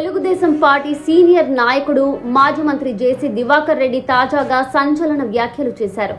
Telugu Desam party senior నాయకుడు మాజీ మంత్రి జేసీ దివాకర్ రెడ్డి తాజాగా సంచలన వ్యాఖ్యలు చేశారు.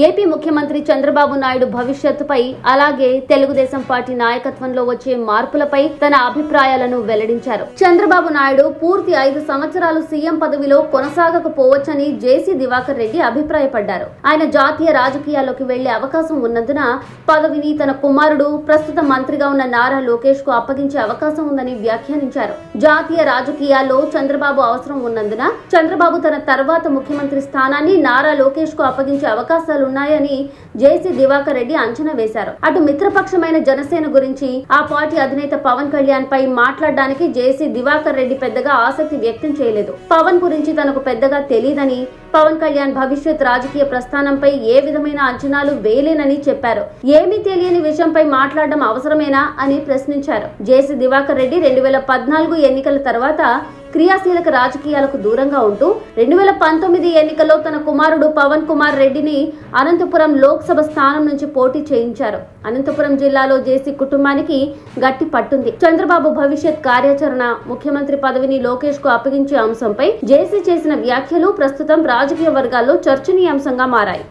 ఏపీ ముఖ్యమంత్రి చంద్రబాబు నాయుడు భవిష్యత్తుపై, అలాగే తెలుగుదేశం పార్టీ నాయకత్వంలో వచ్చే మార్పులపై తన అభిప్రాయాలను వెల్లడించారు. చంద్రబాబు నాయుడు పూర్తి 5 సంవత్సరాలు సీఎం పదవిలో కొనసాగకపోవచ్చని జేసీ దివాకర్ రెడ్డి అభిప్రాయపడ్డారు. ఆయన జాతీయ రాజకీయాల్లోకి వెళ్లే అవకాశం ఉన్నందున పదవిని తన కుమారుడు, ప్రస్తుత మంత్రిగా ఉన్న నారా లోకేష్ కు అప్పగించే అవకాశం ఉందని వ్యాఖ్యానించారు. జాతీయ రాజకీయాల్లో చంద్రబాబు అవసరం ఉన్నందున చంద్రబాబు తన తర్వాత ముఖ్యమంత్రి స్థానాన్ని నారా లోకేష్ కు అప్పగించే అవకాశాలున్నాయని జేసీ దివాకర్ రెడ్డి అంచనా వేశారు. అటు మిత్రపక్షమైన జనసేన గురించి ఆ పార్టీ అధినేత పవన్ కళ్యాణ్ పై మాట్లాడడానికి జేసీ దివాకర్ రెడ్డి పెద్దగా ఆసక్తి వ్యక్తం చేయలేదు. పవన్ గురించి తనకు పెద్దగా తెలియదని, పవన్ కళ్యాణ్ భవిష్యత్ రాజకీయ ప్రస్థానంపై ఏ విధమైన అంచనాలు వేయలేనని చెప్పారు. ఏమీ తెలియని విషయంపై మాట్లాడడం అవసరమేనా అని ప్రశ్నించారు. జేసీ దివాకర్ రెడ్డి 2014 ఎన్నికల తర్వాత క్రియాశీలక రాజకీయాలకు దూరంగా ఉంటూ 2019 ఎన్నికల్లో తన కుమారుడు పవన్ కుమార్ రెడ్డిని అనంతపురం లోక్సభ స్థానం నుంచి పోటీ చేయించారు. అనంతపురం జిల్లాలో జేసీ కుటుంబానికి గట్టి పట్టుంది. చంద్రబాబు భవిష్యత్ కార్యాచరణ, ముఖ్యమంత్రి పదవిని లోకేష్ కు అప్పగించే అంశంపై జేసీ చేసిన వ్యాఖ్యలు ప్రస్తుతం రాజకీయ వర్గాల్లో చర్చనీయాంశంగా మారాయి.